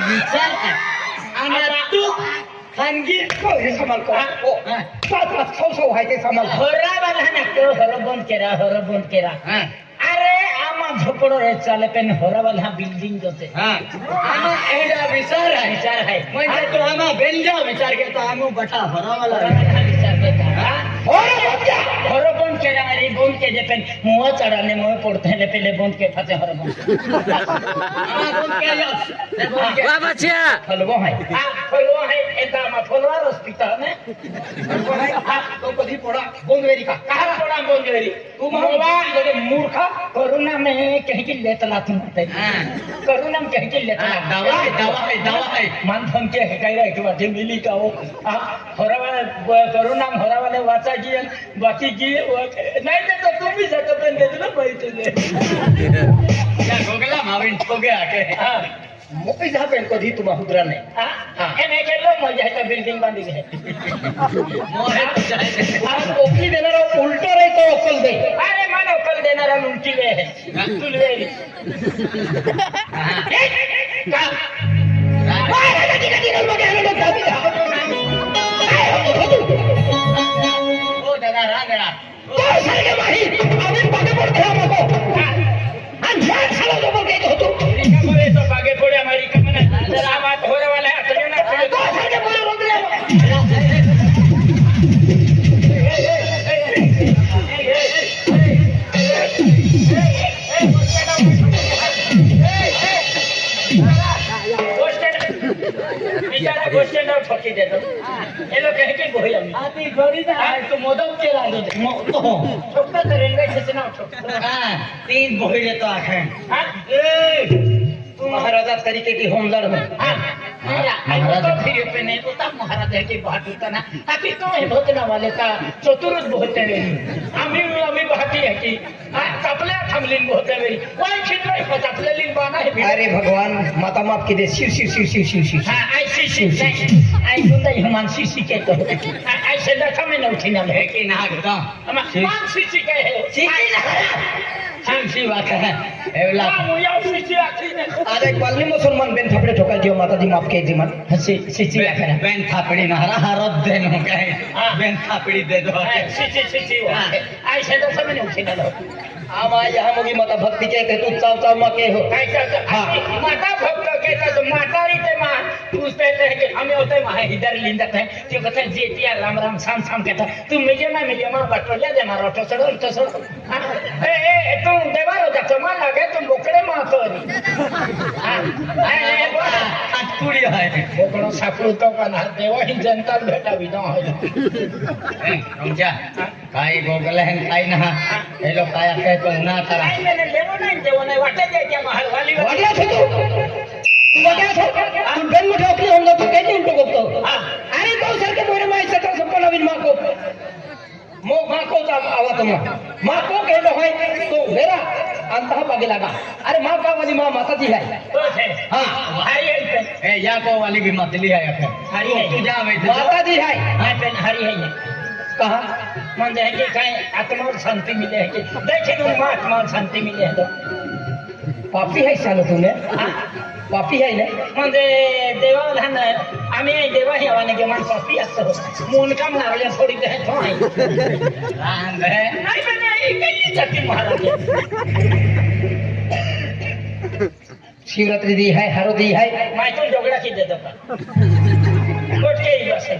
विचार आहे आणि तू खानगी हे समाल कर पाच पाच सौ आहे ते समाल होरा वाला ना तो होरा बंद केरा अरे आमा झोपड़ो रे चाले पेन होरा वाला बिल्डिंग होते आमा एडा विचार है म्हणजे तो आमा बेंजा विचार करता आमो बटा होरा वाला विचार करता होरा बंद केरा रे बंद के दे पेन मुआ चढ़ाने मुआ पड़ते हैं पहले बंद के फते होरा बंद वाह बच्चा फलवा है एदा मा फलवा हॉस्पिटल में तो कधी पडा बोंगवेरी का कहा पड़ा बोंगेरी तू मोबा जगे मूर्खा कोरोना में कहीं की लेतला तुम होते कोरोना में कहीं की लेतला दवा है मान थम के कह रहा है कि वाटे मिली का वो होरा वाला कोरोना में होरा वाले वाचा की बाकी की नहीं दे तो तुम भी सकते पेन दे दो भाई तुझे क्या गोगला माविन ठो गया के मोकळी जा पेन कधी तुम्हा हुदरा नाही ए नाही केलो मजा आहे बिल्डिंग बांधी आहे मोहे ओकली देणारा उलटो रे तो अक्कल दे अरे मला अक्कल देणारा लुंटीले आहे तुलवेरी ओ दादा रांगडा तो सारखे माही आम्ही पागे पडते आम्हाला आणि या खाला जो बघ येत होतो रिकामळे तो पागे पडे हमारी कमने जरा बात होरे वाला है तो ना तो सारखे बोले रोकले क्वेश्चन ठोकी देतो ये लोग कह के बोई हम आती गोरी ना तो मोदक के ला दो ठोकता तो रेलवे स्टेशन ठोकता हां तीन बोई देतो आखे हां महाराजा तरीके की होमलर में महाराजा फिर पे नहीं तो तब महाराजा की बात होता ना अभी तो है भोजना वाले का चतुर्थ बोलते हैं हमें बात है कि कपले थमलिन बोलते हैं कोई छिद्र है कपले लिन बाना है अरे भगवान माता माफ की दे शिव शिव शिव शिव शिव शिव हां ऐसी आई सुनता ही मान सी के तो ऐसे लखा में न उठिना है कि ना गदा मान सी के है सी बात है एवला मुया सी आखी ने आज एक बालनी मुसलमान बेन थापड़े ठोका दियो माताजी माफ के जी मन सी बेन थापड़ी ना हरद देन हो गए बेन थापड़ी दे दो सी ऐसे तो सब ने उठिना लो आमा यहाँ मुगी माता भक्ति के तू चाव चाव मा के हो माता भक्त के तो माता री ते मां पूछते थे कि हमें होते मां इधर लिंदत है जो कहते जेतिया राम राम शाम शाम कहता तू मिले मां बटोलिया दे मारो तो सड़ो ए तू देवारो जा तो मां लगे तुम बोकड़े मां तो नी कुड़ी है बोकड़ो सापड़ो तो का ना देवा ही जनता बेटा विदा है समझा काई गोगले हैं काई ना ये लोग काया कह तो ना करा मैंने लेवो नहीं देवो नहीं वाटे दे क्या महल वाली वाटला छे तू वाटला छे तू बेन मोठे आपली होंगा तू काही उलटो बघतो अरे तो सारखे मोरे माई सता संपन्न नवीन माको मो माको चा आवा तुम माको कहलो है तो मेरा अंतः पागे लगा अरे मां का वाली मां माता जी है तो है हां हरी है ए या को वाली भी मतली है अपन हरी है तू जा माता जी है मैं पेन हरी है कहा मन है कि कहीं आत्मा शांति मिले है कि देखे तुम आत्मा शांति मिले है तो पापी है सालो तूने पापी है ना म्हणजे देवाधान आम्ही देवा हे वाने के मन पापी असतो मून काम नारळे थोडी दे तो आहे रांग है नाही पण नाही काही जाती महाराज शिवरात्रि दी है हरो दी है मैं तो झगड़ा की देतो का कोट के ही बस है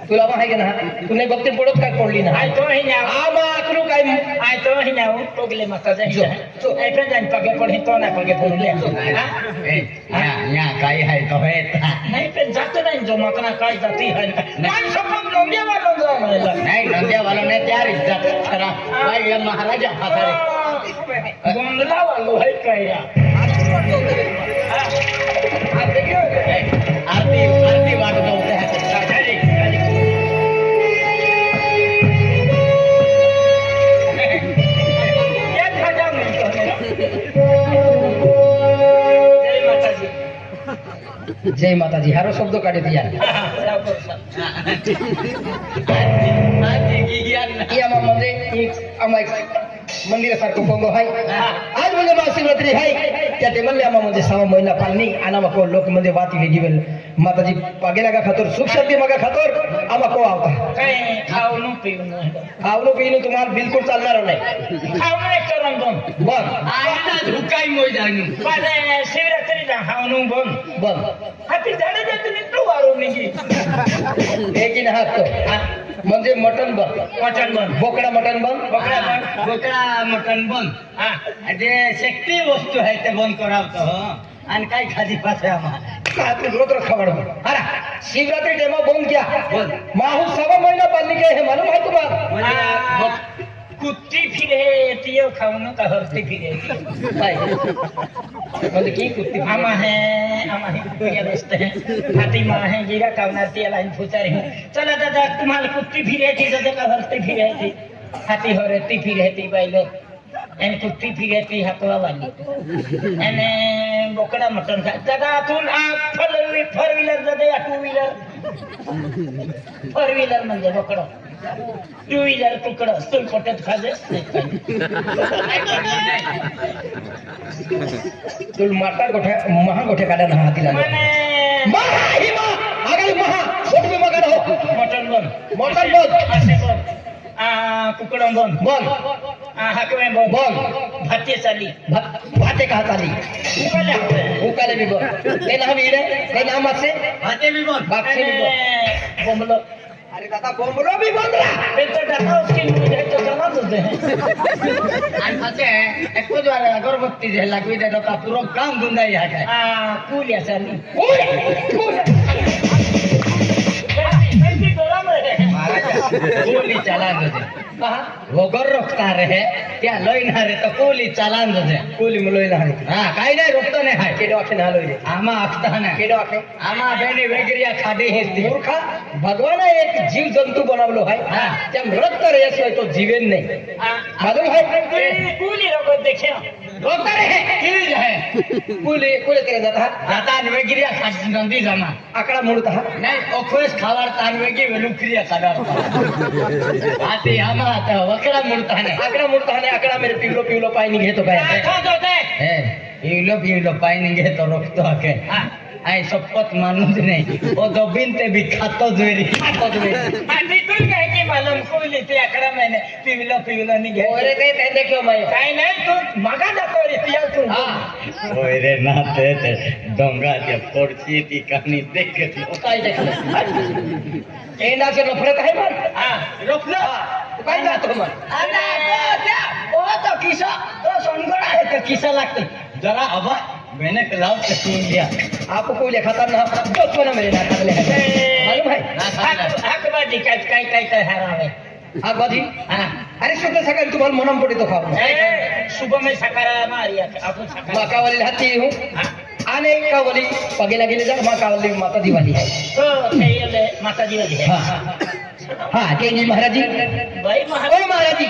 तुला माहिती आहे ना तूने भक्ती पडत काय पडली ना आय तो ही ना आमा अकरू काय आय तो ही ना पगले माता जाई है ए पे जान पगे पड़ी तो ना पगे पड़ले ए या काय है तो है नहीं पे जाते नहीं जो मतना काय जाती है नहीं सब नंदिया वालों जो नहीं नंदिया वालों ने त्यार इज्जत खरा भाई ये महाराजा फातरे गोंदला वालों है कया आप देखिए आरती बात बोलते हैं जय माता जी हारो शब्द काढे दिया म्हणजे मंदिरासारखं पंगो आहे आज म्हणजे महाशिवरात्री आहे त्या टेबल आमा म्हणजे 6 महिना पालनी आना को लोक म्हणजे वाती वेगी वेल माताजी पागे लगा खातर सुख शांति मगा खातर आमा को आवता काय खाऊन पिऊन आवलो पिनो तुम्हाला बिलकुल चालणार नाही खाऊन करून बन बघ आईला धुकाई मोजानी माझे शिवरात्रीला खाऊन बन बघ हाती झाडे जाते तू वारून निघी एकीन हात तो म्हणजे मटन बघ मटण बन बोकडा मटन बघ बोकडा बन बोकडा मटण बंद हा जे शक्ती वस्तू आहे ते बंद करावतो आणि काय खाली पासे रात्री रोत्र खबर अरे शिवरात्रि टेमा बोल क्या माहू 6 महिना पालनी के है मालूम है तुम्हाला कुत्ती फिरे तियो खाऊन का हरती फिरे म्हणजे की कुत्ती आमा है कुत्तिया बेचते हैं हाथी माँ है जीरा कावनाती लाइन फुचारी हूँ चला दादा तुम्हारे कुत्ती फिरे थी दादा हरती फिरे थी हाथी हो रहती फिरे थी पहले एन कुत्ती फिरे थी हाथवा वाली एने बोकड़ा मटन खा दादा तुम आप फोर व्हीलर दादा या 2 व्हीलर 4 व्हीलर म्हणजे बोकडा 2 व्हीलर तुकडं तुल पोटात खाजे तुल माटा गोठ्या महा गोठ्या काढा ना हातीला मने महा ही महा आगाली महा गोठ में मगर हो मटन बन मटन बन असे बन कुकडं बन बन हाकवे बन बन भाते चाली भाते का हाताली उकाल्या उकाले भी बन ते नाम इडे ते नाम असे भाते बी बंद बागसे भी बन बोंबलो अरे दादा बोंबलो भी बन रहा ते तर टाका उसकी मुझे तो चला होते हैं आणि भाते एक द्वार अगरबत्ती जे लागवी दे का पुरो काम धंदा या काय कुल्या चाली ओय ओय कैसी गरम है महाराज कोली चालान दे वगर रोखता रहे त्या लईना रे तर कोली चालान दे कोली मुलोय ना हा काही नाही रोखतो नाही हाय केडो आखे ना लोय आमा आखता ना केडो आखे आमा बेनी वेगरिया खाडी हे मूर्खा भगवान एक जीव जंतू बनवलो है हाँ। त्या मृत तर यश तो जीवन नाही मालूम है कुली लोग देखे रोखता रहे किली है कुली कुले तेरे जाता आता वेगरिया खाडी नंदी जमा आकडा मुळता नाही ओखोस खावार तान वेगी वेलुक्रिया काढार आते आमा आता वकरा मुडता नाही आकडा मुळता ने आकडा मेरे पिवलो पिवलो पायनी घेतो काय हे पिवलो पाणी घेतो रोखतो हके आई शपथ मानूच नाही ओ दबिन ते भी खातो जोरी खातो जोरी तुम कहे कि मालूम कुली ते 11 महिने पिवलं नहीं घे ओरे काय ते देखो मैं काय नाही तू मागा जातो रे तुझ्या तू होय रे ना ते डोंगाच्या पोरची ती कहाणी देखत काय देखलं एंडाचे नफरत आहे मन रोखलं काय जातो मन ओ तो किसा तो सोनगड आहे तर किसा लागते जरा हवा मैंने लाव तसून लिया आप को खाता ना बचपन मेरे ना खाले मालूम है हाकबाजी काय हरावे हा गधी अरे शुद्ध सकाळी तुम्हाला मनम पडे तो खाऊ सुबह में सकारा मारी आपण सकारा माकावाली हाती हूँ आने कावली पगेला गेले जा माकावाली माता दिवाली है तो ते माता जी वाली है हाँ केंजी महाराज जी भाई ओ महाराज जी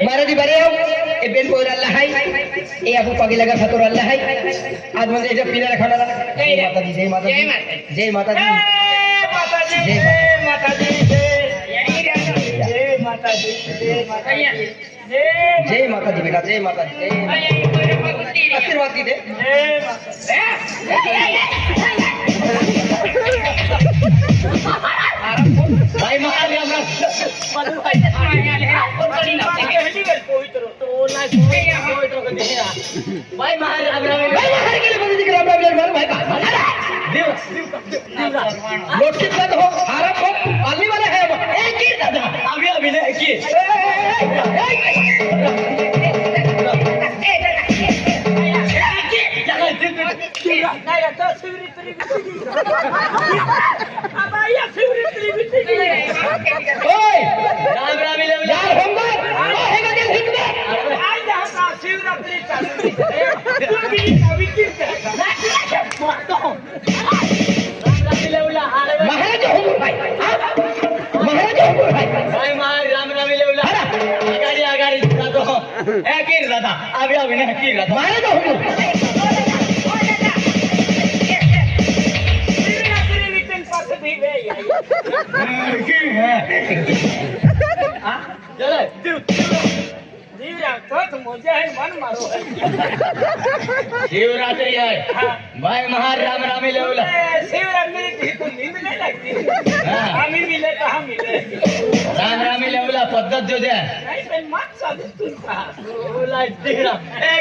महाराज जी बरे हो ए बेन पोर अल्लाह है ए आपको पगे लगा खातर अल्लाह है आज म्हणजे जब पिला खाना जय माता दी जय माता दी जय माता दी माता जी जय माता जी जय माता जी जय माता दी बेटा जय माता दी आशीर्वाद दी दे भाई महाराज भाई महाराज लोटकित मत हो आराम हो आदमी वाले है वो एक ही दादा अभी अभिनय की ओए राम राम यार होंगे है का दिल हिंद में शिवरात्रि चालू महाराज होंगे भाई महाराज होंगे भाई भाई महाराज राम राम लेवला आगारी आगारी जातो एक ही दादा अभी अभिनय की दादा महाराज होंगे शिवरात्रि विचन पास भी वे चलो जीवरा तो मजा है मन मारो है शिवरात्री आहे बाय महार राम रामी लेवला शिवरात्री थी तो नींद नहीं लगती आम्ही मिले कहा मिले राम रामी लेवला पद्धत जो द्या नहीं पण मात चालू तुझा बोला दिरा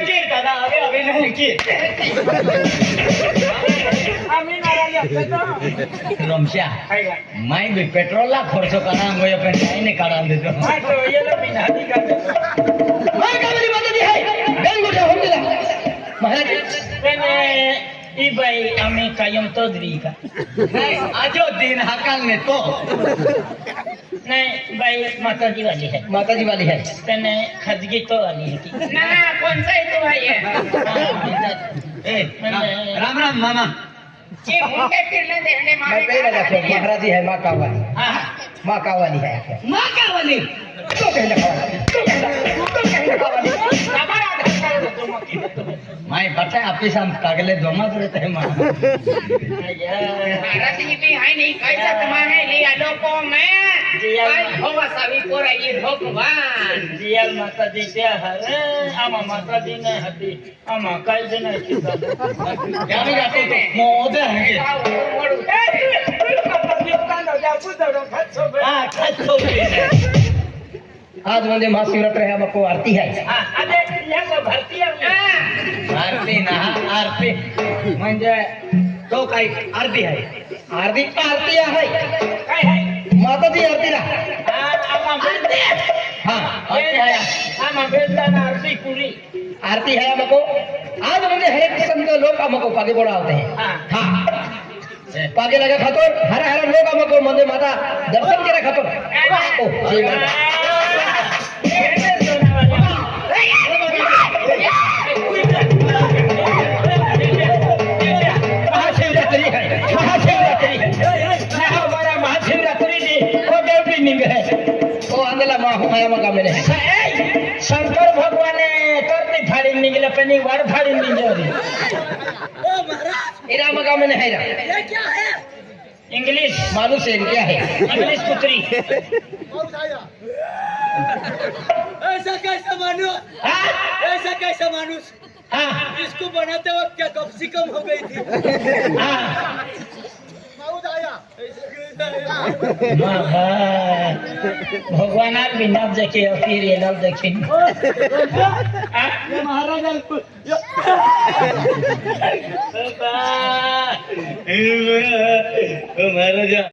की दादा अभी नहीं की आम्ही नाराज असतो रमशा काय का माई बी पेट्रोलला खर्च करा गोया पण काही नाही काढा देतो माय तो येलो मी नाही करतो माय गावाली माता जी आहे गण मोठा होऊन गेला महाराज पण ई बाई आम्ही कायम तो द्री का नाही आजो दिन हाकाल ने तो नाही बाई माताजी वाली है माताजी वाली है त्याने खाजगी तो आली है ना कोणताही तो आहे ए राम राम मामा जे मुंडे फिरले देणे मैं पहले देखो महाराज जी है माँ कावाली माँ कावाली है माँ का वाली तो कहने कावाली तो कहने कावाली माई पता है आपके साथ कागले जमात रहते हैं माँ महाराज जी भी है नहीं कैसा तुम्हारे लिया लोगों में भगवान जियल माता जी त्या हरे आमा माता जी ने हती आमा काय जे नाही क्या भी जाते तो मोदे हैं आज म्हणजे महाशिवरात्र है हमको आरती है आरती ना आरती म्हणजे तो काही आरती आहे आरती आरती आहे माता जी आरती रा हाँ आरती है हमको आज म्हणजे हर एक संत लोग हमको पागे बोला होते हैं हाँ पागे लगा खातर हर हर लोग हमको मंदिर माता दर्शन करे खातर ओ जय माता महाशिवरात्रि है महाशिवरात्रि है हमारा महाशिवरात्रि जी वो देवी निंग है वो अंदला माया मगा में है शंकर भगवान करते फाड़ी निकले पनी वार फाड़ी निकले इरा मगा में है रा इंग्लिश मानुष है क्या है इंग्लिश पुत्री ऐसा कैसा मानुस ऐसा कैसा मानुस हाँ इसको बनाते वक्त क्या कम हो गई थी हाँ भगवान भी नब देखे और फिर ये नब देखे महाराज